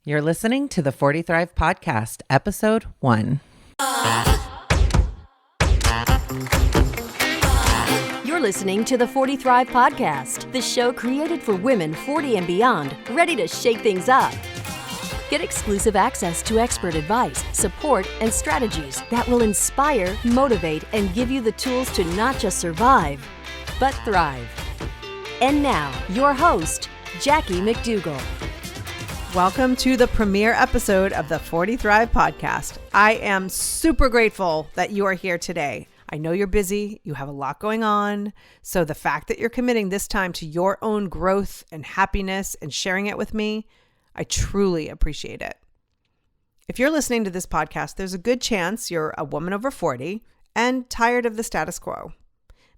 You're listening to the 40 Thrive Podcast, Episode 1. You're listening to the 40 Thrive Podcast, the show created for women 40 and beyond, ready to shake things up. Get exclusive access to expert advice, support, and strategies that will inspire, motivate, and give you the tools to not just survive, but thrive. And now, your host, Jackie McDougall. Welcome to the premiere episode of the 40 Thrive Podcast. I am super grateful that you are here today. I know you're busy, you have a lot going on, so the fact that you're committing this time to your own growth and happiness and sharing it with me, I truly appreciate it. If you're listening to this podcast, there's a good chance you're a woman over 40 and tired of the status quo.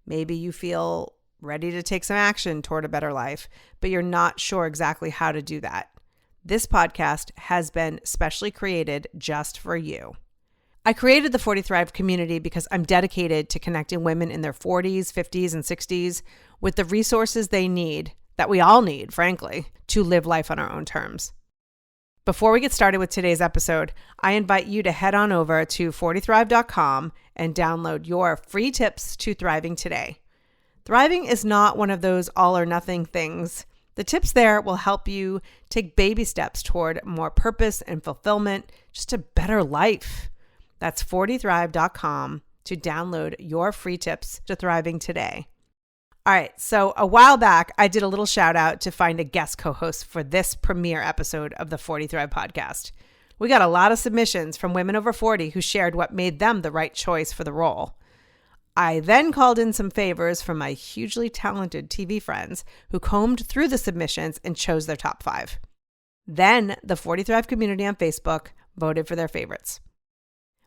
Maybe you feel ready to take some action toward a better life, but you're not sure exactly how to do that. This podcast has been specially created just for you. I created the 40 Thrive community because I'm dedicated to connecting women in their 40s, 50s, and 60s with the resources they need, that we all need, frankly, to live life on our own terms. Before we get started with today's episode, I invite you to head on over to 40thrive.com and download your free tips to thriving today. Thriving is not one of those all or nothing things. The tips there will help you take baby steps toward more purpose and fulfillment, just a better life. That's 40thrive.com to download your free tips to thriving today. All right, so a while back, I did a little shout out to find a guest co-host for this premiere episode of the 40 Thrive Podcast. We got a lot of submissions from women over 40 who shared what made them the right choice for the role. I then called in some favors from my hugely talented TV friends who combed through the submissions and chose their top 5. Then the 40 Thrive community on Facebook voted for their favorites.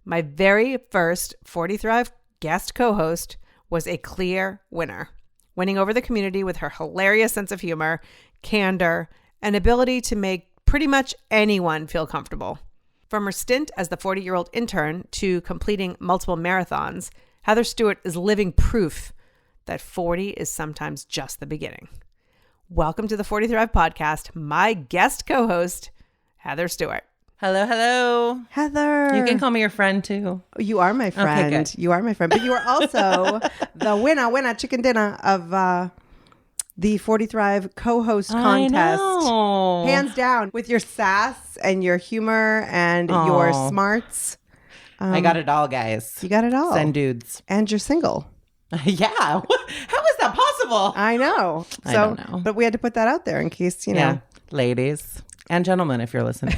My very first 40 Thrive guest co-host was a clear winner, winning over the community with her hilarious sense of humor, candor, and ability to make pretty much anyone feel comfortable. From her stint as the 40-year-old intern to completing multiple marathons, Heather Stewart is living proof that 40 is sometimes just the beginning. Welcome to the 40 Thrive Podcast, my guest co-host, Heather Stewart. Hello, hello. Heather. You can call me your friend too. You are my friend. Okay, you are my friend. But you are also the winner chicken dinner of the 40 Thrive co-host contest. I know. Hands down. With your sass and your humor and your smarts. I got it all, guys. You got it all. Send dudes. And you're single. Yeah. How is that possible? I know. I don't know. But we had to put that out there in case, you know. Yeah. Ladies and gentlemen, if you're listening.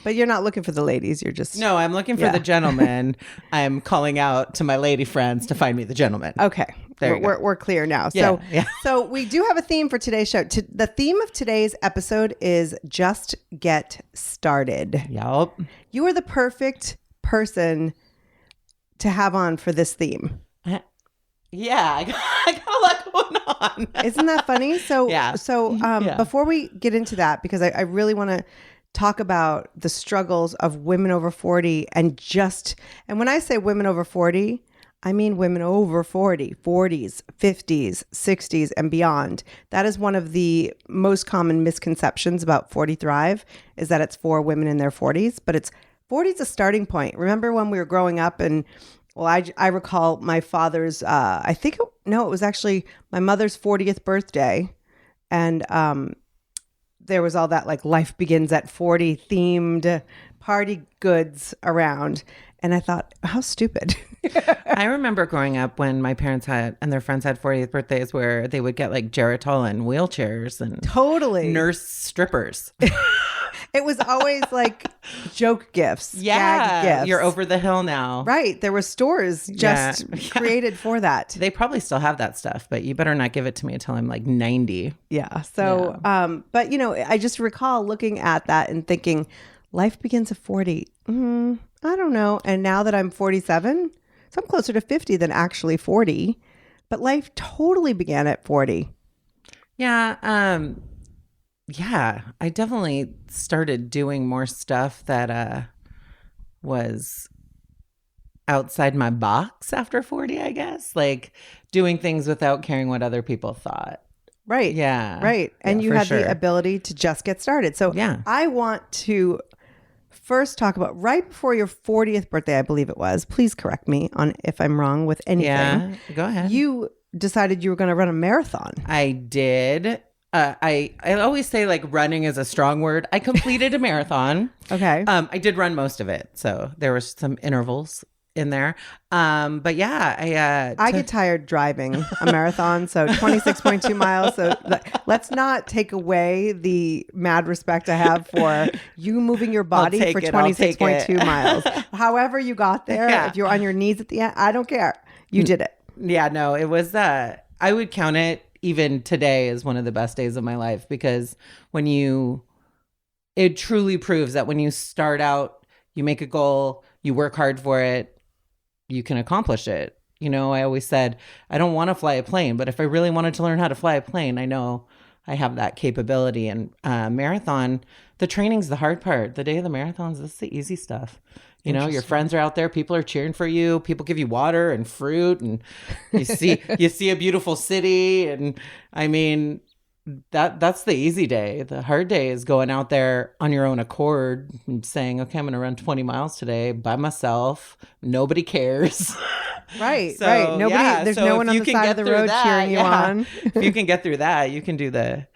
But you're not looking for the ladies. You're just... No, I'm looking for the gentlemen. I'm calling out to my lady friends to find me the gentleman. Okay. We're clear now. So, so we do have a theme for today's show. The theme of today's episode is just get started. Yup. You are the perfect person to have on for this theme. Yeah, I got a lot going on. Isn't that funny? So, yeah. Before we get into that, because I really want to talk about the struggles of women over 40 and when I say women over 40, I mean women over 40, 40s, 50s, 60s, and beyond. That is one of the most common misconceptions about 40 Thrive is that it's for women in their 40s, but 40 is a starting point. Remember when we were growing up and, well, I recall my father's, it was actually my mother's 40th birthday. And there was all that like life begins at 40 themed party goods around. And I thought, how stupid. I remember growing up when my parents and their friends had 40th birthdays where they would get like Geritol wheelchairs and totally nurse strippers. It was always like joke gifts. Yeah. Gag gifts. You're over the hill now. Right. There were stores just created for that. They probably still have that stuff, but you better not give it to me until I'm like 90. Yeah. So, but you know, I just recall looking at that and thinking life begins at 40. I don't know. And now that I'm 47, so I'm closer to 50 than actually 40, but life totally began at 40. Yeah. Yeah, I definitely started doing more stuff that was outside my box after 40, I guess. Like doing things without caring what other people thought. Right. Yeah. Right. And Yeah, you for had sure. the ability to just get started. So Yeah. I want to first talk about right before your 40th birthday, I believe it was. Please correct me on if I'm wrong with anything. Yeah. Go ahead. You decided you were going to run a marathon. I did. I always say like running is a strong word. I completed a marathon. Okay. I did run most of it, so there was some intervals in there. But yeah, I get tired driving a marathon, so 26.2 miles. So let's not take away the mad respect I have for you moving your body take for it, I'll take 26.2 miles. However you got there, Yeah. if you're on your knees at the end, I don't care. You did it. Yeah, no, it was. I would count it even today as one of the best days of my life because it truly proves that when you start out, you make a goal, you work hard for it, you can accomplish it. You know, I always said, I don't want to fly a plane, but if I really wanted to learn how to fly a plane, I know I have that capability. And marathon, the training's the hard part. The day of the marathons, this is the easy stuff. You know, your friends are out there. People are cheering for you. People give you water and fruit, and you see a beautiful city. And I mean, that's the easy day. The hard day is going out there on your own accord and saying, "Okay, I'm going to run 20 miles today by myself. Nobody cares." Right, So, right. Nobody, yeah, there's so no if one on you the can side get of the through road that, cheering you yeah. on. If you can get through that, you can do the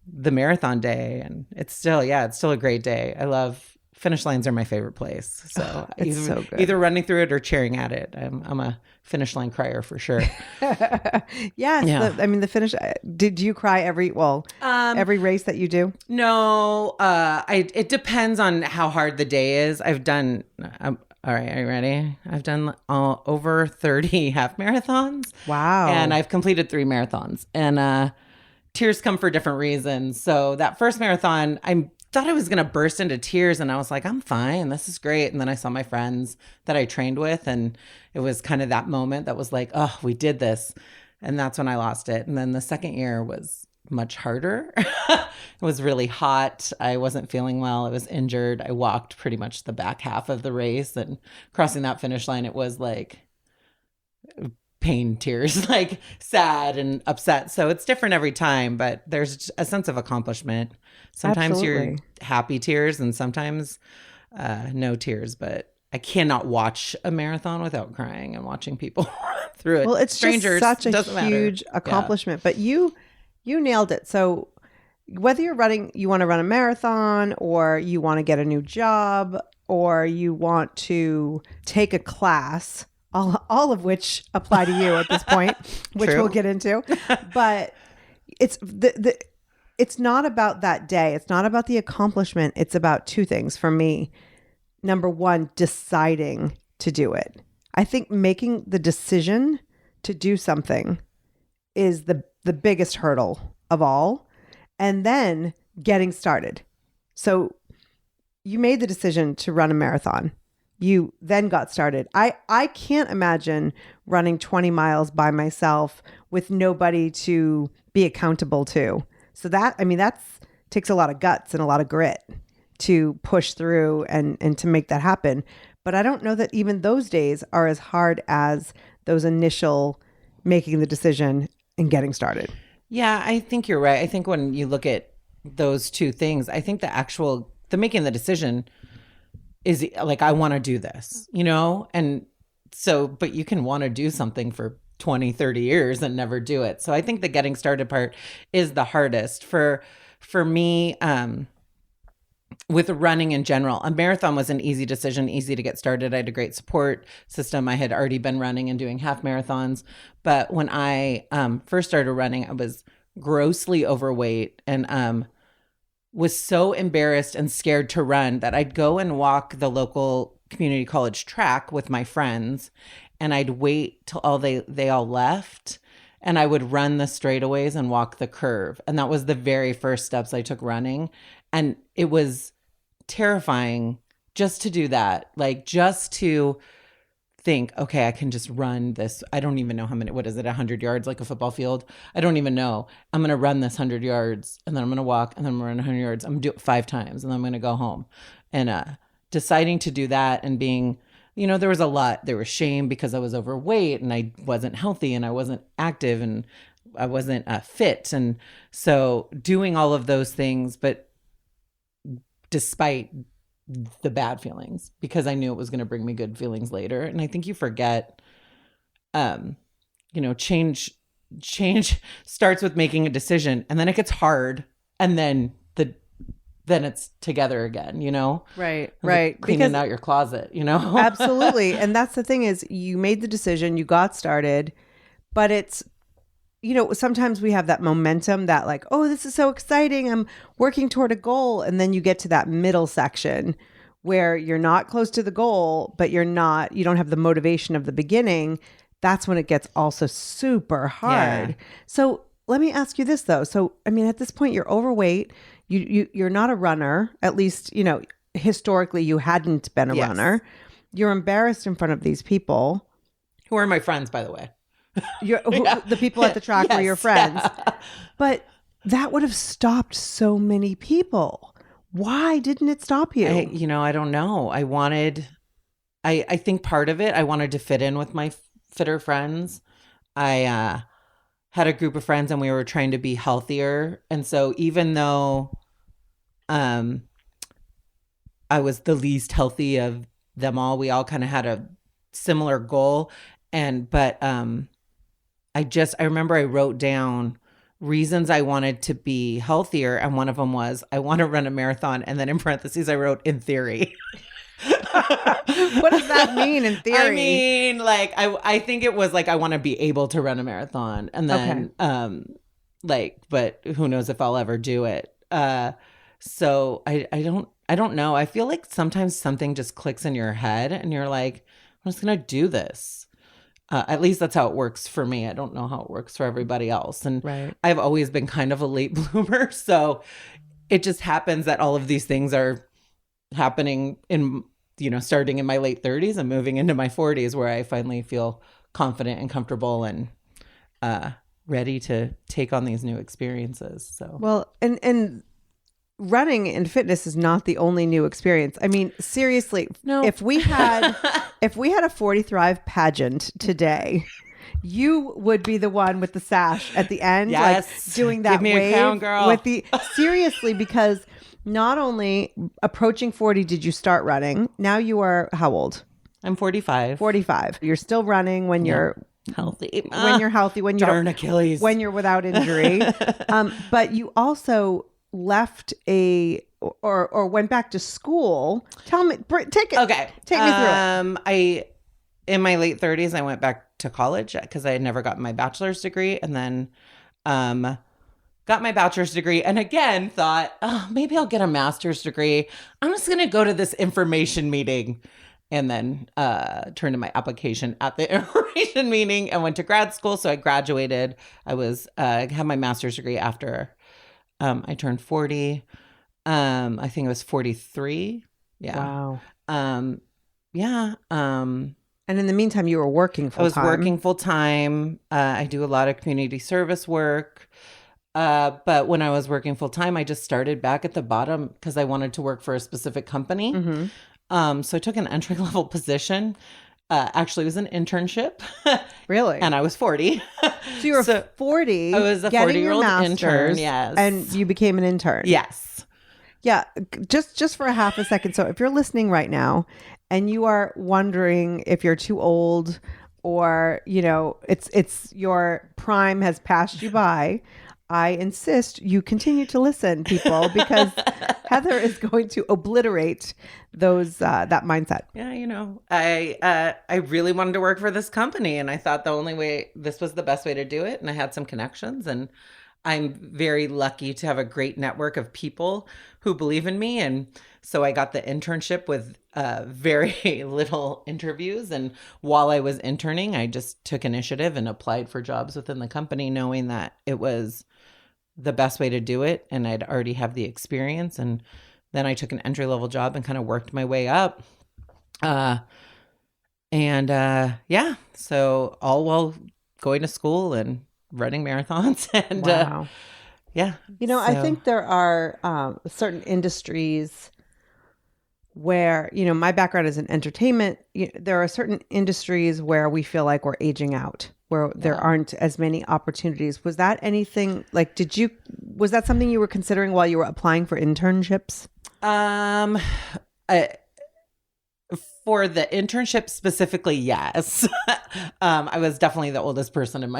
marathon day, and it's still a great day. I love finish lines are my favorite place. So It's so good. either running through it or cheering at it. I'm a finish line crier for sure. Yes. Yeah. The finish. Did you cry every race that you do? No, it depends on how hard the day is. I've done. All right, are you ready? I've done over 30 half marathons. Wow. And I've completed 3 marathons. And tears come for different reasons. So that first marathon, I thought I was going to burst into tears, and I was like, I'm fine. This is great. And then I saw my friends that I trained with, and it was kind of that moment that was like, oh, we did this. And that's when I lost it. And then the second year was much harder. It was really hot. I wasn't feeling well. I was injured. I walked pretty much the back half of the race, and crossing that finish line, it was like pain tears, like sad and upset. So it's different every time, but there's a sense of accomplishment. Sometimes you're Absolutely. happy tears and sometimes no tears, but I cannot watch a marathon without crying and watching people run through it. Well, it's strangers, just such a doesn't matter. huge Yeah. accomplishment, but you nailed it. So whether you want to run a marathon, or you want to get a new job, or you want to take a class, all of which apply to you at this point, which True. we'll get into, but it's not about that day. It's not about the accomplishment. It's about two things for me. Number one, deciding to do it. I think making the decision to do something is the biggest hurdle of all. And then getting started. So you made the decision to run a marathon. You then got started. I can't imagine running 20 miles by myself with nobody to be accountable to. So that takes a lot of guts and a lot of grit to push through and to make that happen. But I don't know that even those days are as hard as those initial making the decision and getting started. Yeah, I think you're right. I think when you look at those two things, I think the making the decision is like, I want to do this, you know? And so, but you can want to do something for 20, 30 years and never do it. So I think the getting started part is the hardest for me. With running in general, a marathon was an easy decision, easy to get started. I had a great support system. I had already been running and doing half marathons. But when I first started running, I was grossly overweight and was so embarrassed and scared to run that I'd go and walk the local community college track with my friends, and I'd wait till they all left, and I would run the straightaways and walk the curve. And that was the very first steps I took running. And it was terrifying just to do that, like just to think, okay, I can just run this. I don't even know how many, what is it, 100 yards, like a football field? I don't even know. I'm going to run this 100 yards, and then I'm going to walk, and then I'm going to run 100 yards. I'm going to do it 5 times, and then I'm going to go home. And deciding to do that and being, there was a lot. There was shame because I was overweight and I wasn't healthy and I wasn't active and fit. And so doing all of those things, but despite the bad feelings, because I knew it was going to bring me good feelings later. And I think you forget, change starts with making a decision, and then it gets hard, and then it's together again, Right. Like cleaning out your closet, Absolutely. And that's the thing is you made the decision, you got started, but it's, sometimes we have that momentum that like, oh, this is so exciting, I'm working toward a goal. And then you get to that middle section where you're not close to the goal, but you don't have the motivation of the beginning. That's when it gets also super hard. Yeah. So let me ask you this though. So, I mean, at this point you're overweight, you're not a runner, at least, historically you hadn't been a runner. You're embarrassed in front of these people. Who are my friends, by the way. The people at the track were your friends. But that would have stopped so many people. Why didn't it stop you? I don't know. I think part of it, I wanted to fit in with my fitter friends. I had a group of friends and we were trying to be healthier. And so even though I was the least healthy of them all, we all kind of had a similar goal. But I remember I wrote down reasons I wanted to be healthier. And one of them was, I want to run a marathon. And then in parentheses, I wrote, in theory. What does that mean in theory? I mean, like, I think it was like, I want to be able to run a marathon. And then, but who knows if I'll ever do it. So I don't know. I feel like sometimes something just clicks in your head and you're like, I'm just going to do this. At least that's how it works for me. I don't know how it works for everybody else. And I've always been kind of a late bloomer. So it just happens that all of these things are happening in, starting in my late 30s and moving into my 40s, where I finally feel confident and comfortable and ready to take on these new experiences. So, well, and running and fitness is not the only new experience. I mean, seriously, no. If we had a 40 Thrive pageant today, you would be the one with the sash at the end, like doing that Give me wave a crown, girl. with the seriously, because not only approaching 40 did you start running, now you are how old? I'm 45. 45. You're still running when you're healthy. When you're healthy, when you're darn Achilles. When you're without injury. But you also left or went back to school. Tell me, take me through it. In my late 30s, I went back to college because I had never gotten my bachelor's degree, and then got my bachelor's degree, and again thought, oh, maybe I'll get a master's degree. I'm just going to go to this information meeting, and then turned in my application at the information meeting and went to grad school. So I graduated. I had my master's degree after I turned 40. I think it was 43. Yeah. Wow. Yeah. And in the meantime, you were working full time. I was working full time. I do a lot of community service work. But when I was working full time, I just started back at the bottom because I wanted to work for a specific company. Mm-hmm. So I took an entry level position. Actually, it was an internship. Really? And I was 40. So you were 40. I was a 40-year-old intern. Yes. And you became an intern. Yes. Yeah. Just for a half a second. So if you're listening right now and you are wondering if you're too old or, it's your prime has passed you by, I insist you continue to listen, people, because Heather is going to obliterate those that mindset. Yeah, I really wanted to work for this company, and I thought this was the best way to do it. And I had some connections, and I'm very lucky to have a great network of people who believe in me. And so I got the internship with very little interviews. And while I was interning, I just took initiative and applied for jobs within the company, knowing that it was the best way to do it. And I'd already have the experience. And then I took an entry level job and kind of worked my way up. So all while going to school and running marathons. And wow. I So- think there are certain industries where, my background is in entertainment. There are certain industries where we feel like we're aging out. where there aren't as many opportunities. Was that anything like, was that something you were considering while you were applying for internships? I, for the internship specifically, yes. I was definitely the oldest person in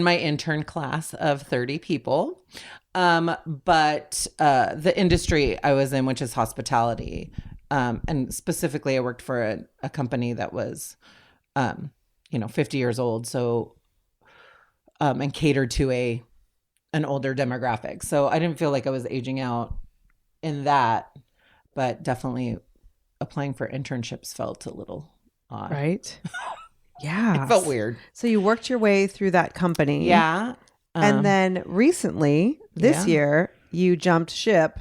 my intern class of 30 people. But the industry I was in, which is hospitality, and specifically I worked for a company that was, 50 years old. So, and catered to an older demographic. So I didn't feel like I was aging out in that, but definitely applying for internships felt a little odd. Right. Yeah. It felt weird. So you worked your way through that company. Yeah. And then recently, this year, you jumped ship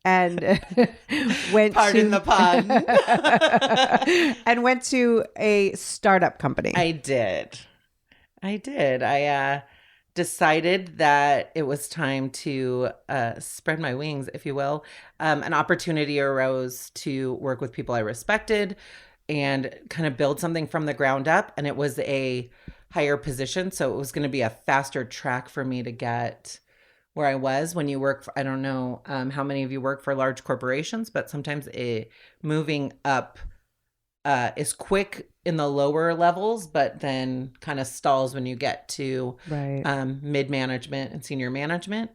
and went Pardon the pun. and went to a startup company. I did. I decided that it was time to spread my wings, if you will. An opportunity arose to work with people I respected and kind of build something from the ground up. And it was a higher position. So it was going to be a faster track for me to get where I was. When you work for, I don't know how many of you work for large corporations, but sometimes moving up is quick in the lower levels, but then kind of stalls when you get to mid-management and senior management.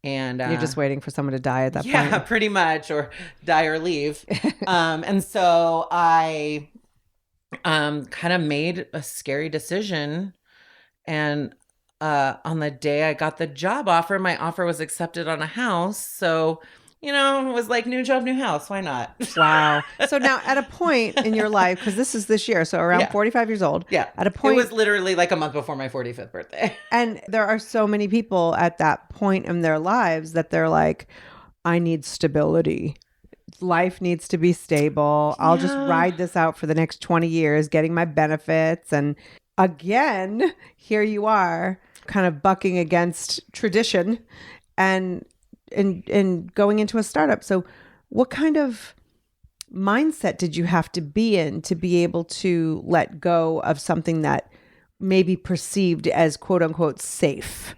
And you're just waiting for someone to die at that point. Yeah, pretty much, or die or leave. And so I kind of made a scary decision. And on the day I got the job offer, my offer was accepted on a house. So, it was like new job, new house. Why not? Wow. So now at a point in your life, because this is this year, so around 45 years old. Yeah. At a point. It was literally like a month before my 45th birthday. And there are so many people at that point in their lives that they're like, I need stability. Life needs to be stable. I'll just ride this out for the next 20 years, getting my benefits. And again, here you are kind of bucking against tradition and going into a startup. So what kind of mindset did you have to be in to be able to let go of something that may be perceived as quote unquote safe?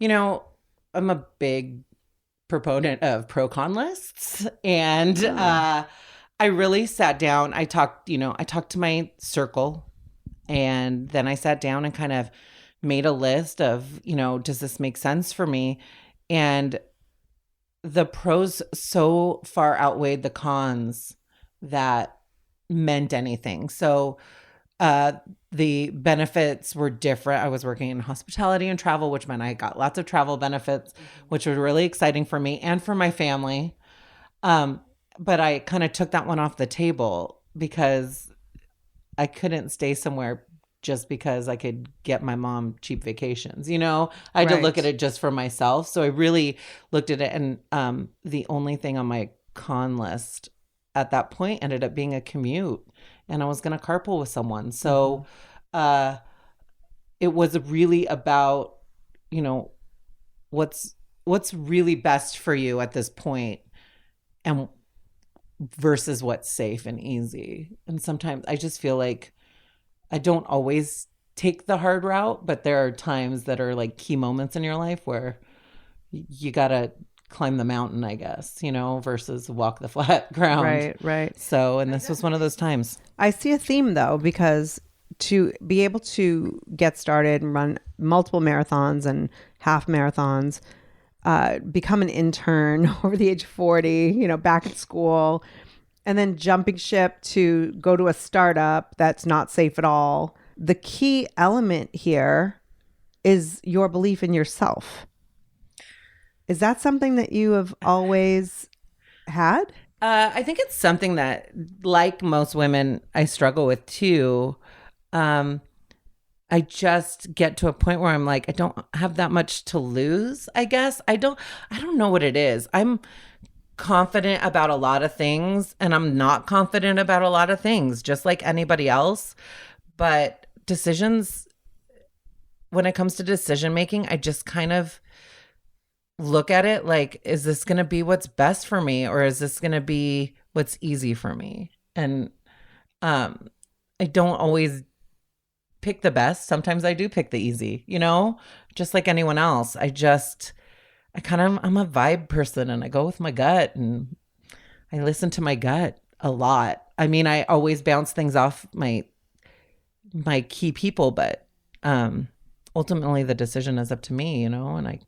I'm a big proponent of pro-con lists. And I really sat down. I talked to my circle, and then I sat down and kind of made a list of, does this make sense for me? And the pros so far outweighed the cons that meant anything. So the benefits were different. I was working in hospitality and travel, which meant I got lots of travel benefits, which was really exciting for me and for my family. But I kind of took that one off the table because I couldn't stay somewhere just because I could get my mom cheap vacations. I had to look at it just for myself. So I really looked at it, and the only thing on my con list at that point ended up being a commute, and I was going to carpool with someone. So it was really about, what's really best for you at this point, and versus what's safe and easy. And sometimes I just feel like I don't always take the hard route, but there are times that are like key moments in your life where you got to climb the mountain, I guess, versus walk the flat ground. Right. So, and this was one of those times. I see a theme though, because to be able to get started and run multiple marathons and half marathons, become an intern over the age of 40, back at school, and then jumping ship to go to a startup that's not safe at all. The key element here is your belief in yourself. Is that something that you have always had? I think it's something that, like most women, I struggle with too. I just get to a point where I'm like, I don't have that much to lose, I guess. I don't know what it is. I'm confident about a lot of things, and I'm not confident about a lot of things, just like anybody else. But decisions, when it comes to decision making, I just kind of look at it like, is this going to be what's best for me, or is this going to be what's easy for me? And I don't always pick the best. Sometimes I do pick the easy, just like anyone else. I'm a vibe person, and I go with my gut, and I listen to my gut a lot. I mean, I always bounce things off my key people, but ultimately the decision is up to me, and I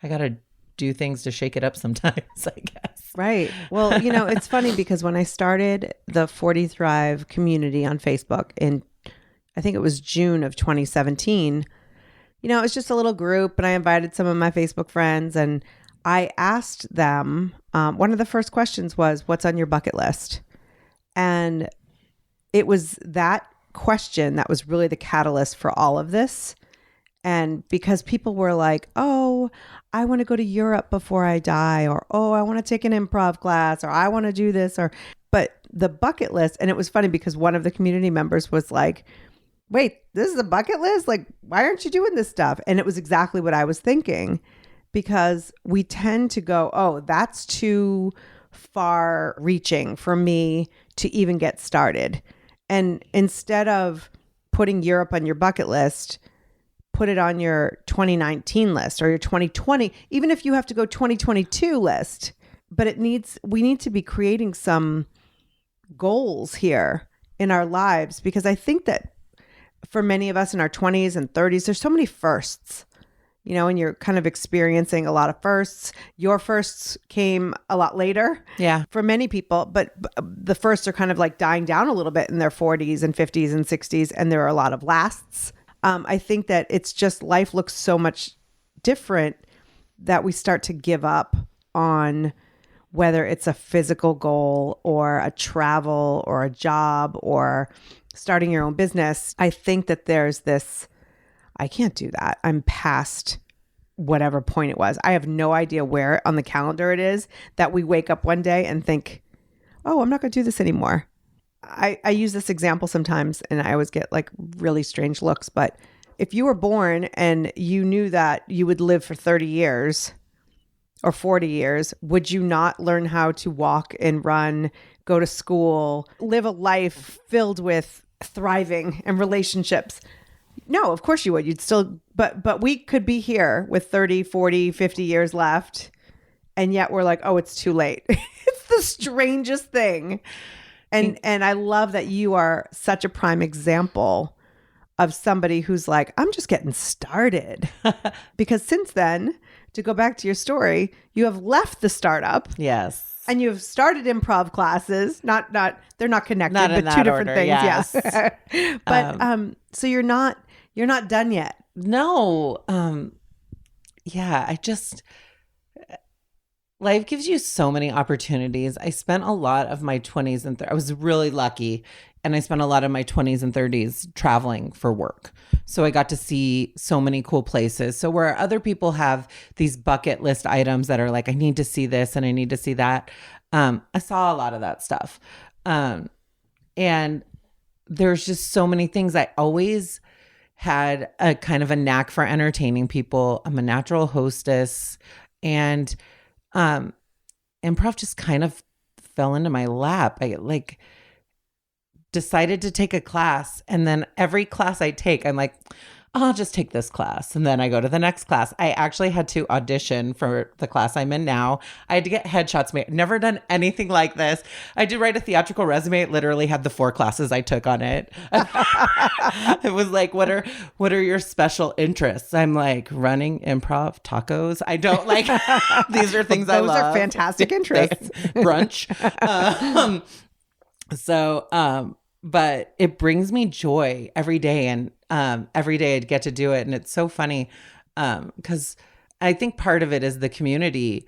got to do things to shake it up sometimes, I guess. Right. Well, it's funny because when I started the 40 Thrive community on Facebook in, I think it was June of 2017, it was just a little group, and I invited some of my Facebook friends, and I asked them, one of the first questions was, what's on your bucket list? And it was that question that was really the catalyst for all of this. And because people were like, oh, I want to go to Europe before I die, or, oh, I want to take an improv class, or I want to do this, but the bucket list. And it was funny because one of the community members was like, wait, this is a bucket list? Like, why aren't you doing this stuff? And it was exactly what I was thinking, because we tend to go, oh, that's too far reaching for me to even get started. And instead of putting Europe on your bucket list, put it on your 2019 list or your 2020, even if you have to go 2022 list. But we need to be creating some goals here in our lives, because I think that for many of us in our 20s and 30s, there's so many firsts, and you're kind of experiencing a lot of firsts. Your firsts came a lot later. Yeah. For many people, but the firsts are kind of like dying down a little bit in their 40s and 50s and 60s, and there are a lot of lasts. I think that it's just life looks so much different that we start to give up on whether it's a physical goal or a travel or a job or starting your own business. I think that there's this, I can't do that. I'm past whatever point it was. I have no idea where on the calendar it is that we wake up one day and think, oh, I'm not going to do this anymore. I use this example sometimes, and I always get like really strange looks. But if you were born and you knew that you would live for 30 years or 40 years, would you not learn how to walk and run, go to school, live a life filled with thriving and relationships? No, of course you would. You'd still, but we could be here with 30, 40, 50 years left. And yet we're like, oh, it's too late. It's the strangest thing. And I love that you are such a prime example of somebody who's like, I'm just getting started. Because since then, to go back to your story, you have left the startup. Yes. And you've started improv classes. Not they're not connected, Not in but two that different order, things. yes. Yes. But so you're not done yet. No. Yeah, life gives you so many opportunities. I spent a lot of my 20s and I was really lucky. And I spent a lot of my 20s and 30s traveling for work. So I got to see so many cool places. So where other people have these bucket list items that are like, I need to see this and I need to see that. I saw a lot of that stuff. And there's just so many things. I always had a kind of a knack for entertaining people. I'm a natural hostess, and improv just kind of fell into my lap. I decided to take a class, and then every class I take, I'm like, I'll just take this class. And then I go to the next class. I actually had to audition for the class I'm in now. I had to get headshots made. Never done anything like this. I did write a theatrical resume. It literally had the 4 classes I took on it. It was like, what are your special interests? I'm like, running, improv, tacos. I don't like, these are things I love. Those are fantastic interests. Brunch. But it brings me joy every day, and every day I'd get to do it. And it's so funny because I think part of it is the community,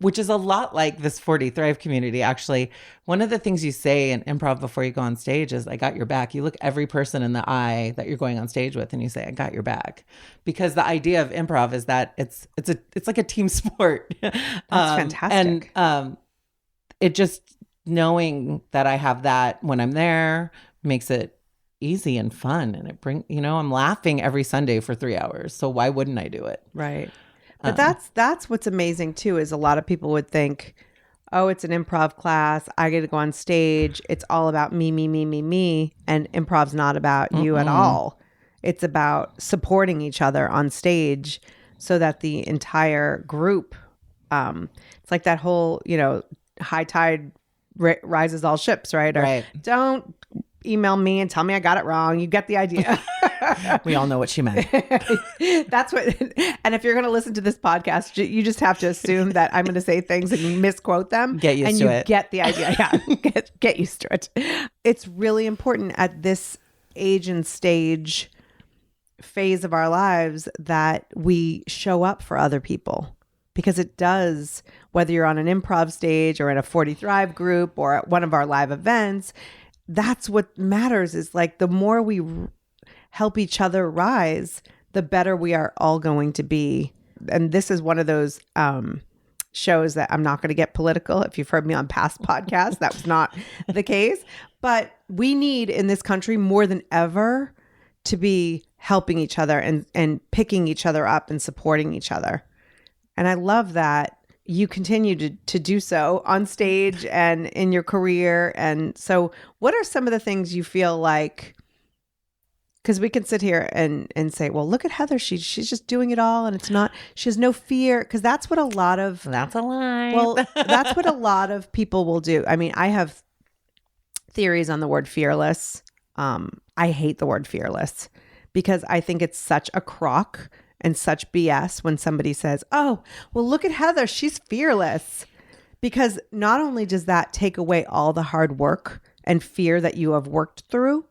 which is a lot like this 40 Thrive community. Actually, one of the things you say in improv before you go on stage is, I got your back. You look every person in the eye that you're going on stage with and you say, I got your back. Because the idea of improv is that it's like a team sport. That's fantastic. And it just, knowing that I have that when I'm there makes it easy and fun. And it I'm laughing every Sunday for 3 hours. So why wouldn't I do it? Right. But that's what's amazing too, is a lot of people would think, oh, it's an improv class. I get to go on stage. It's all about me, me, me, me, me. And improv's not about you at all. It's about supporting each other on stage so that the entire group, it's like that whole, high tide rises all ships, right? Or Right. don't email me and tell me I got it wrong. You get the idea. We all know what she meant. That's what, and if you're going to listen to this podcast, you just have to assume that I'm going to say things and misquote them. Get used and to you it. Get the idea. Yeah. Get used to it. It's really important at this age and stage phase of our lives that we show up for other people, because it does, whether you're on an improv stage or in a 40 Thrive group or at one of our live events, that's what matters, is like the more we help each other rise, the better we are all going to be. And this is one of those shows that I'm not going to get political. If you've heard me on past podcasts, that was not the case. But we need in this country more than ever to be helping each other and picking each other up and supporting each other. And I love that you continue to do so on stage and in your career. And so what are some of the things you feel like, because we can sit here and say, well, look at Heather. She's just doing it all. And it's not, she has no fear. Because that's what a lot of, That's a lie. well, that's what a lot of people will do. I mean, I have theories on the word fearless. I hate the word fearless because I think it's such a crock and such BS when somebody says, oh, well, look at Heather. She's fearless. Because not only does that take away all the hard work and fear that you have worked through,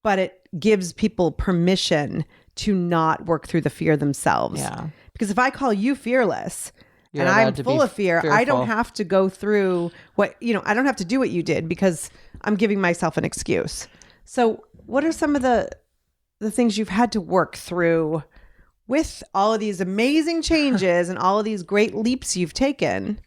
but it gives people permission to not work through the fear themselves. Yeah. Because if I call you fearless You're and I'm allowed to full be of fear, I fearful. don't have to go through I don't have to do what you did because I'm giving myself an excuse. So what are some of the things you've had to work through with all of these amazing changes and all of these great leaps you've taken?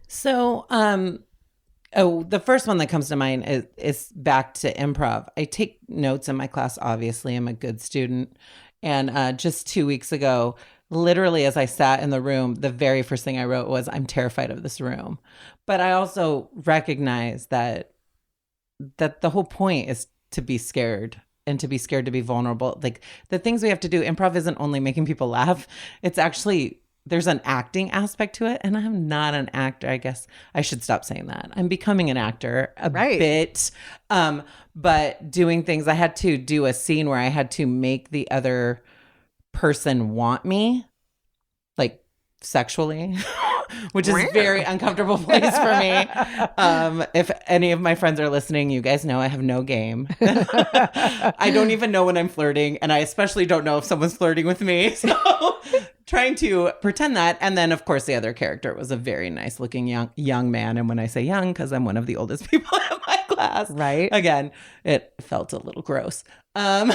So, the first one that comes to mind is back to improv. I take notes in my class. Obviously, I'm a good student. And just 2 weeks ago, literally as I sat in the room, the very first thing I wrote was, I'm terrified of this room. But I also recognize that the whole point is to be scared and to be scared to be vulnerable. Like the things we have to do, improv isn't only making people laugh. It's actually, there's an acting aspect to it. And I'm not an actor. I guess I should stop saying that. I'm becoming an actor a bit. But doing things, I had to do a scene where I had to make the other person want me, like sexually, which is a very uncomfortable place for me. If any of my friends are listening, you guys know I have no game. I don't even know when I'm flirting, and I especially don't know if someone's flirting with me. So trying to pretend that. And then, of course, the other character was a very nice looking young man. And when I say young, because I'm one of the oldest people in my class, Right. Again, it felt a little gross. But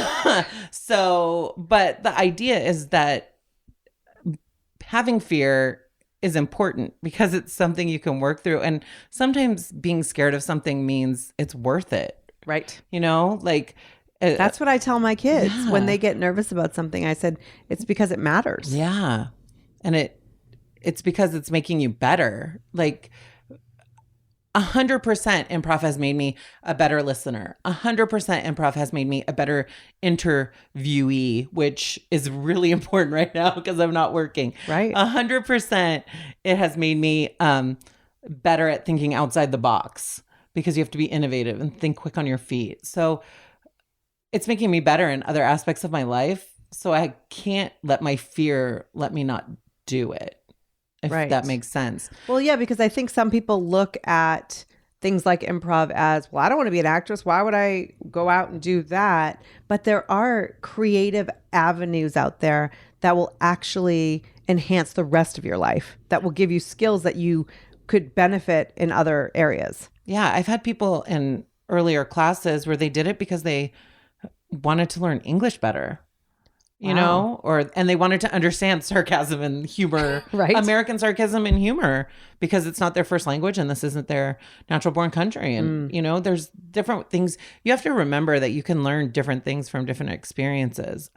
the idea is that having fear is important because it's something you can work through. And sometimes being scared of something means it's worth it. Right. Like That's what I tell my kids Yeah. when they get nervous about something. I said, it's because it matters. yeah. And it's because it's making you better. Like 100% improv has made me a better listener. 100% improv has made me a better interviewee, which is really important right now because I'm not working. Right. 100% it has made me better at thinking outside the box because you have to be innovative and think quick on your feet. So it's making me better in other aspects of my life. So I can't let my fear let me not do it. If Right. that makes sense. Well, yeah, because I think some people look at things like improv as, well, I don't want to be an actress. Why would I go out and do that? But there are creative avenues out there that will actually enhance the rest of your life, that will give you skills that you could benefit in other areas. Yeah, I've had people in earlier classes where they did it because they wanted to learn English better. And they wanted to understand sarcasm and humor, Right. American sarcasm and humor, because it's not their first language and this isn't their natural born country. And, there's different things. You have to remember that you can learn different things from different experiences.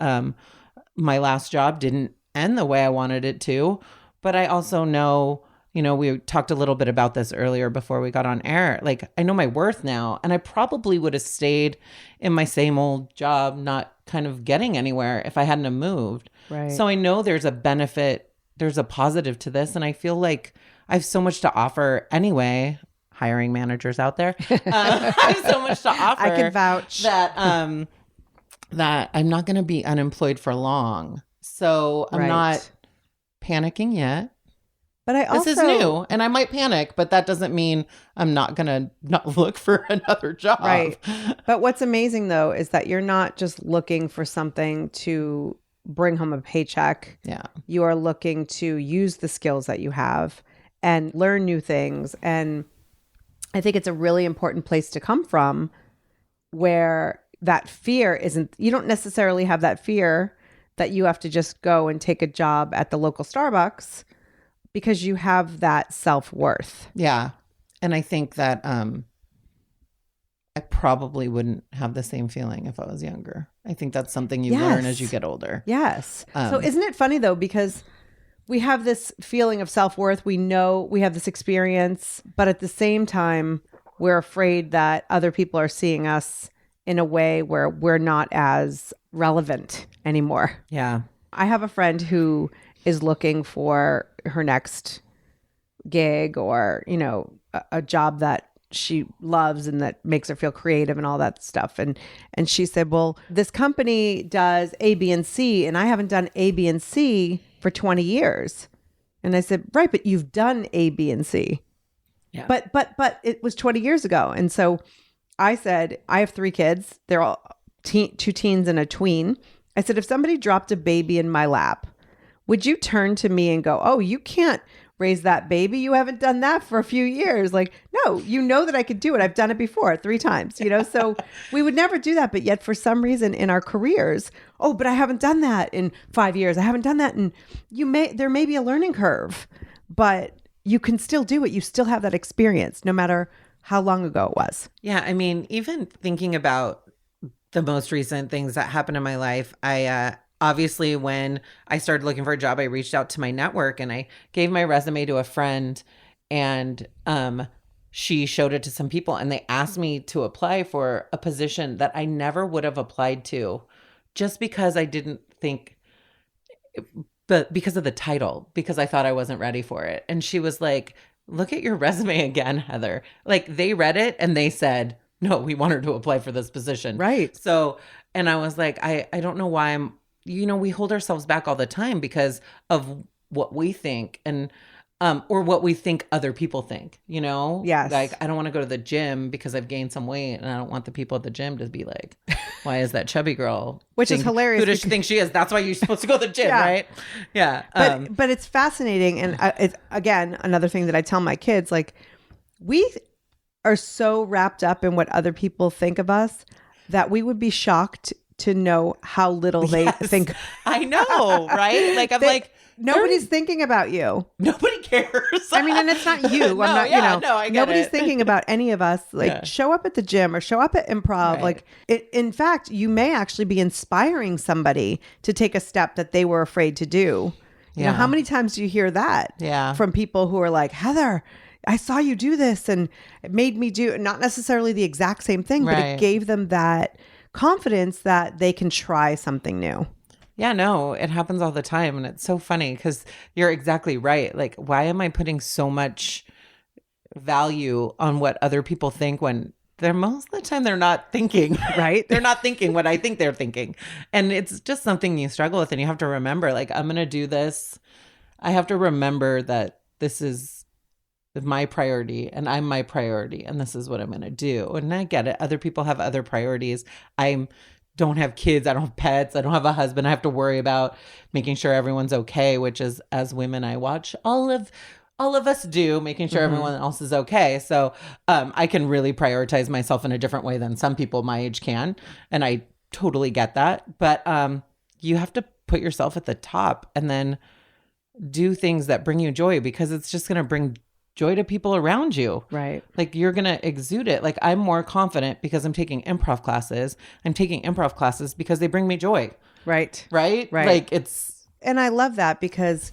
My last job didn't end the way I wanted it to, but I also know, You know, we talked a little bit about this earlier before we got on air. Like, I know my worth now, and I probably would have stayed in my same old job, not kind of getting anywhere if I hadn't have moved. Right. So I know there's a benefit, there's a positive to this, and I feel like I have so much to offer anyway. Hiring managers out there, I have so much to offer. I can vouch that that I'm not going to be unemployed for long. So I'm not panicking yet. But I also, this is new, and I might panic, but that doesn't mean I'm not going to not look for another job. Right. But what's amazing, though, is that you're not just looking for something to bring home a paycheck. Yeah. You are looking to use the skills that you have and learn new things. And I think it's a really important place to come from, where that fear isn't, you don't necessarily have that fear that you have to just go and take a job at the local Starbucks, because you have that self-worth. Yeah. And I think that I probably wouldn't have the same feeling if I was younger. I think that's something you learn as you get older. Yes. So isn't it funny, though, because we have this feeling of self-worth. We know we have this experience, but at the same time, we're afraid that other people are seeing us in a way where we're not as relevant anymore. Yeah. I have a friend who is looking for her next gig, or, you know, a job that she loves and that makes her feel creative and all that stuff. And she said, well, this company does A, B, and C, and I haven't done A, B, and C for 20 years. And I said, right, but you've done A, B, and C. Yeah. But it was 20 years ago. And so I said, I have 3 kids. They're all 2 teens and a tween. I said, if somebody dropped a baby in my lap, would you turn to me and go, oh, you can't raise that baby? You haven't done that for a few years. Like, no, you know that I could do it. I've done it before 3 times, you know? So we would never do that. But yet for some reason in our careers, oh, but I haven't done that in 5 years. I haven't done that. And there may be a learning curve, but you can still do it. You still have that experience, no matter how long ago it was. Yeah. I mean, even thinking about the most recent things that happened in my life, obviously, when I started looking for a job, I reached out to my network and I gave my resume to a friend, and she showed it to some people, and they asked me to apply for a position that I never would have applied to, just because I didn't think, but because of the title, because I thought I wasn't ready for it. And she was like, look at your resume again, Heather. Like, they read it and they said, no, we want her to apply for this position. Right. So, and I was like, I don't know why we hold ourselves back all the time because of what we think, and or what we think other people think, you know? Yes. Like, I don't want to go to the gym because I've gained some weight, and I don't want the people at the gym to be like, why is that chubby girl? Which is hilarious. Who does she think she is? That's why you're supposed to go to the gym, Yeah. right? Yeah. But it's fascinating. And it's, again, another thing that I tell my kids, like, we are so wrapped up in what other people think of us that we would be shocked to know how little they think. I know, right? Like, I'm like, nobody's thinking about you. nobody cares. I mean, and it's not you. I'm not, I get nobody's it. thinking about any of us. Like, show up at the gym or show up at improv. Right. Like, in fact, you may actually be inspiring somebody to take a step that they were afraid to do. You know, how many times do you hear that from people who are like, Heather, I saw you do this and it made me do not necessarily the exact same thing, but it gave them that confidence that they can try something new. Yeah, no, it happens all the time. And it's so funny because you're exactly right. Like, why am I putting so much value on what other people think when they're most of the time they're not thinking, right? They're not thinking what I think they're thinking. And it's just something you struggle with. And you have to remember, like, I'm going to do this. I have to remember that this is my priority and I'm my priority, and this is what I'm going to do. And I get it. Other people have other priorities. I don't have kids. I don't have pets. I don't have a husband. I have to worry about making sure everyone's okay, which is, as women, I watch all of us do, making sure everyone else is okay. So I can really prioritize myself in a different way than some people my age can. And I totally get that. But you have to put yourself at the top and then do things that bring you joy, because it's just going to bring joy to people around you. Right. Like, you're going to exude it. Like, I'm more confident because I'm taking improv classes. I'm taking improv classes because they bring me joy. Right. Right? Right. Like, it's... And I love that because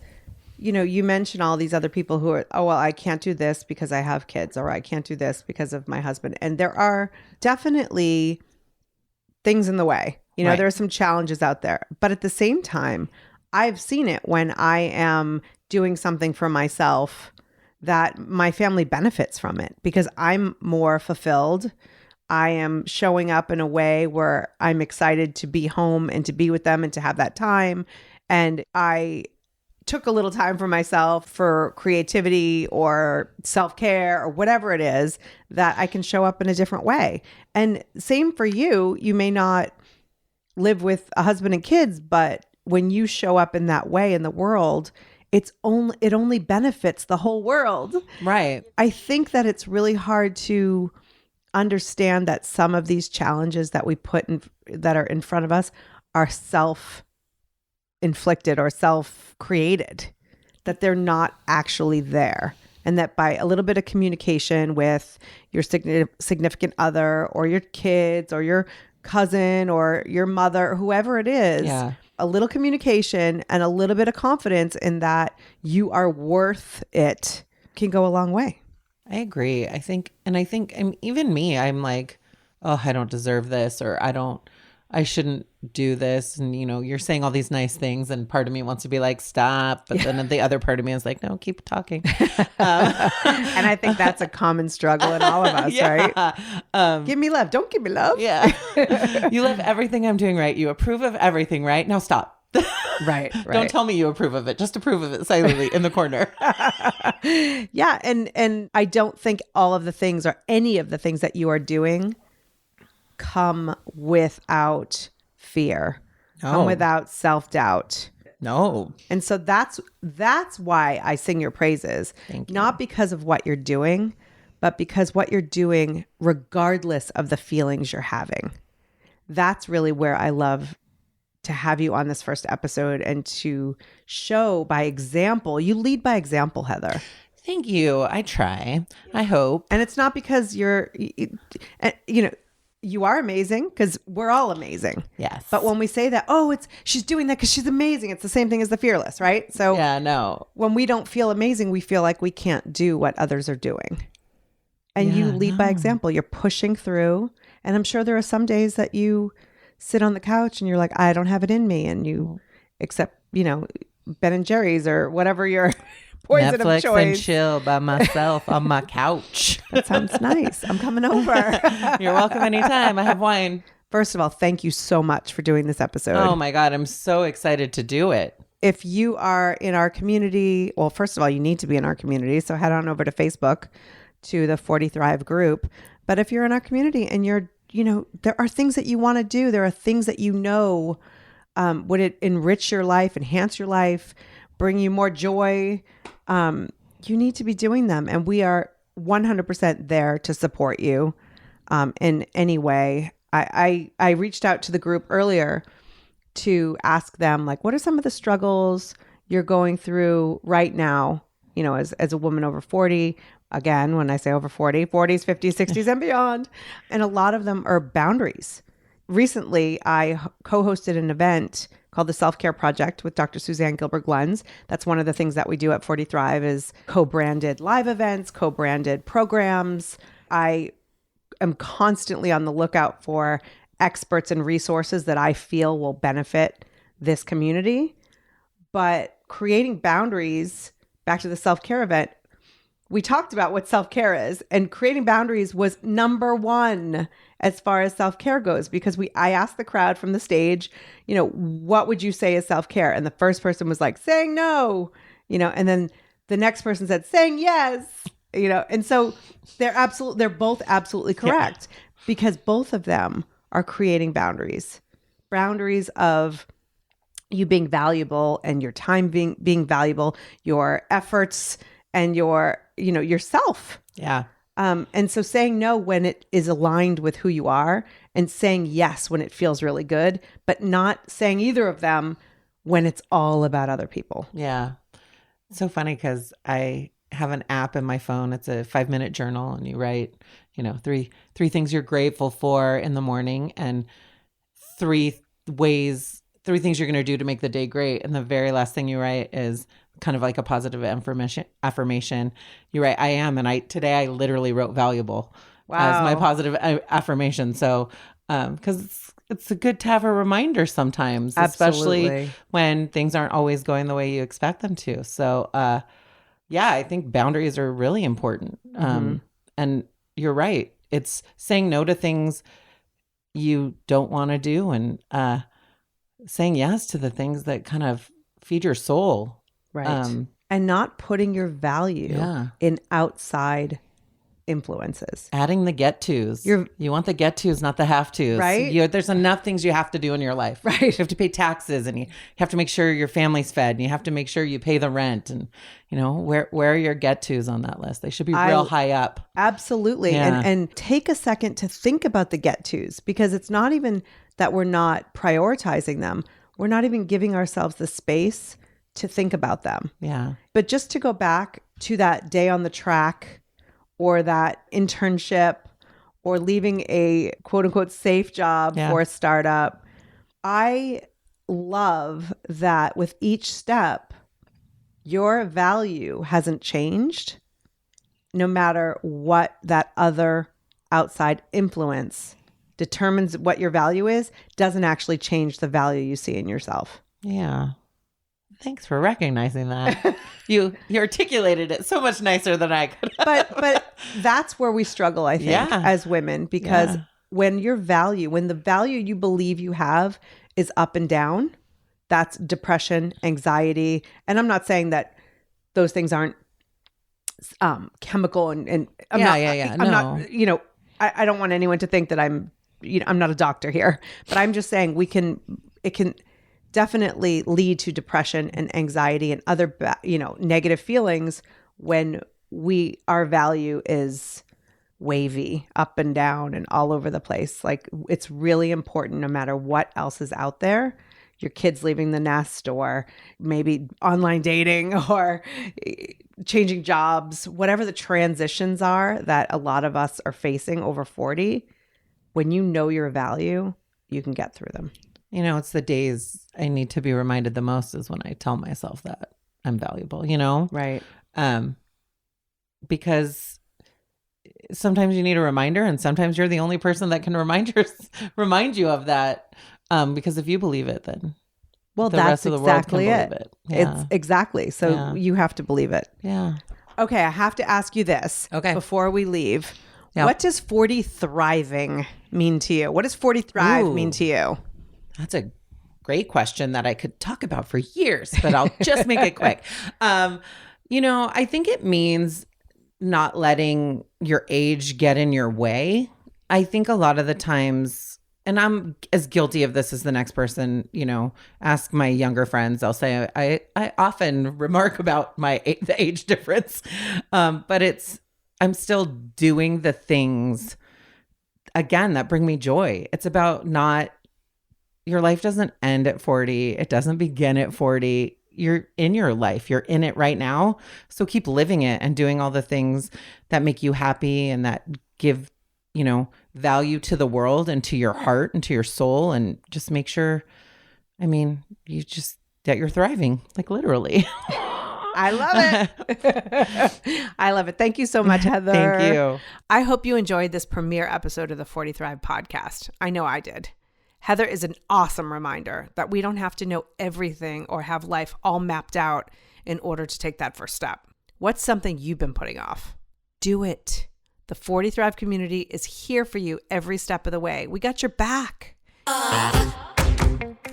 you mentioned all these other people who are, oh, well, I can't do this because I have kids, or I can't do this because of my husband. And there are definitely things in the way. Right. There are some challenges out there. But at the same time, I've seen it when I am doing something for myself that my family benefits from it because I'm more fulfilled. I am showing up in a way where I'm excited to be home and to be with them and to have that time. And I took a little time for myself for creativity or self-care or whatever it is that I can show up in a different way. And same for you. You may not live with a husband and kids, but when you show up in that way in the world, it only benefits the whole world. Right. I think that it's really hard to understand that some of these challenges that we put in that are in front of us are self-inflicted or self-created, that they're not actually there. And that by a little bit of communication with your significant other or your kids or your cousin or your mother, or whoever it is, a little communication and a little bit of confidence in that you are worth it can go a long way. I agree. I think even me, I'm like, oh, I don't deserve this, or I shouldn't do this. And, you're saying all these nice things and part of me wants to be like, stop. But then the other part of me is like, no, keep talking. And I think that's a common struggle in all of us, right? Give me love. Don't give me love. Yeah. You love everything I'm doing right. You approve of everything, right? Now stop. Right. Don't tell me you approve of it. Just approve of it silently in the corner. Yeah. And I don't think all of the things or any of the things that you are doing come without fear, come without self-doubt. No. And so that's why I sing your praises. Thank you. Not because of what you're doing, but because what you're doing, regardless of the feelings you're having. That's really where I love to have you on this first episode and to show by example. You lead by example, Heather. Thank you. I try. I hope. And it's not because you are amazing, because we're all amazing. Yes. But when we say that, she's doing that because she's amazing, it's the same thing as the fearless, right? So yeah, no. When we don't feel amazing, we feel like we can't do what others are doing. And you lead by example. You're pushing through. And I'm sure there are some days that you sit on the couch and you're like, I don't have it in me. And you accept, Ben and Jerry's or whatever your poison Netflix of choice. And chill by myself on my couch. That sounds nice. I'm coming over. You're welcome anytime. I have wine. First of all, thank you so much for doing this episode. Oh my God. I'm so excited to do it. If you are in our community, well, first of all, you need to be in our community. So head on over to Facebook to the 40 Thrive group. But if you're in our community and you're, there are things that you want to do, there are things that would it enrich your life, enhance your life, bring you more joy, you need to be doing them. And we are 100% there to support you in any way. I reached out to the group earlier to ask them, like, what are some of the struggles you're going through right now, as a woman over 40? Again, when I say over 40, 40s, 50s, 60s, and beyond. And a lot of them are boundaries. Recently, I co-hosted an event called the Self-Care Project with Dr. Suzanne Gilbert-Glenz. That's one of the things that we do at 40 Thrive is co-branded live events, co-branded programs. I am constantly on the lookout for experts and resources that I feel will benefit this community. But creating boundaries, back to the self-care event, we talked about what self-care is, and creating boundaries was number one as far as self-care goes, because I asked the crowd from the stage, what would you say is self-care? And the first person was like, saying no, and then the next person said, saying yes, and so they're both absolutely correct because both of them are creating boundaries of you being valuable and your time being valuable, your efforts and yourself. Yeah. And so saying no when it is aligned with who you are, and saying yes when it feels really good, but not saying either of them when it's all about other people. Yeah. It's so funny because I have an app in my phone. It's a 5-minute journal, and you write, three things you're grateful for in the morning and 3 ways 3 things you're going to do to make the day great. And the very last thing you write is kind of like a positive affirmation. You write, I am. And today I literally wrote valuable as my positive affirmation. So, because it's good to have a reminder sometimes, especially when things aren't always going the way you expect them to. So, yeah, I think boundaries are really important. And you're right. It's saying no to things you don't want to do and saying yes to the things that kind of feed your soul. Right. And not putting your value in outside influences. Adding the get-tos. You want the get-tos, not the have-tos. Right. There's enough things you have to do in your life. Right. You have to pay taxes, and you have to make sure your family's fed, and you have to make sure you pay the rent. And, where are your get-tos on that list? They should be real high up. Absolutely. Yeah. And take a second to think about the get-tos, because it's not even that we're not prioritizing them. We're not even giving ourselves the space to think about them. Yeah. But just to go back to that day on the track, or that internship, or leaving a quote unquote safe job for a startup. I love that with each step, your value hasn't changed, no matter what that other outside influence determines what your value is, doesn't actually change the value you see in yourself. Yeah. Thanks for recognizing that. You articulated it so much nicer than I could. But that's where we struggle, I think, as women, because when the value you believe you have is up and down, that's depression, anxiety. And I'm not saying that those things aren't chemical and I'm not, I don't want anyone to think that I'm not a doctor here, but I'm just saying it can definitely lead to depression and anxiety and other, negative feelings when our value is wavy, up and down and all over the place. Like, it's really important, no matter what else is out there, your kids leaving the nest, or maybe online dating, or changing jobs, whatever the transitions are that a lot of us are facing over 40, when you know your value, you can get through them. It's the days I need to be reminded the most is when I tell myself that I'm valuable, Right. Because sometimes you need a reminder, and sometimes you're the only person that can remind you of that. Because if you believe it, then the rest of the world can believe it. Yeah. It's exactly. So you have to believe it. Yeah. Okay. I have to ask you this before we leave. Yep. What does 40 thriving mean to you? What does 40 thrive mean to you? That's a great question that I could talk about for years, but I'll just make it quick. I think it means not letting your age get in your way. I think a lot of the times, and I'm as guilty of this as the next person, ask my younger friends. I'll say I often remark about the age difference, but I'm still doing the things, again, that bring me joy. It's about your life doesn't end at 40. It doesn't begin at 40. You're in your life. You're in it right now. So keep living it and doing all the things that make you happy and that give, value to the world and to your heart and to your soul. And just make sure, that you're thriving, like literally. I love it. I love it. Thank you so much, Heather. Thank you. I hope you enjoyed this premiere episode of the 40 Thrive podcast. I know I did. Heather is an awesome reminder that we don't have to know everything or have life all mapped out in order to take that first step. What's something you've been putting off? Do it. The 40 Thrive community is here for you every step of the way. We got your back.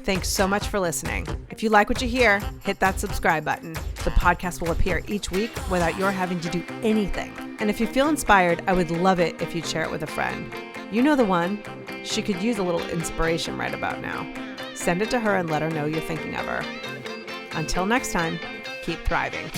Thanks so much for listening. If you like what you hear, hit that subscribe button. The podcast will appear each week without your having to do anything. And if you feel inspired, I would love it if you'd share it with a friend. You know the one. She could use a little inspiration right about now. Send it to her and let her know you're thinking of her. Until next time, keep thriving.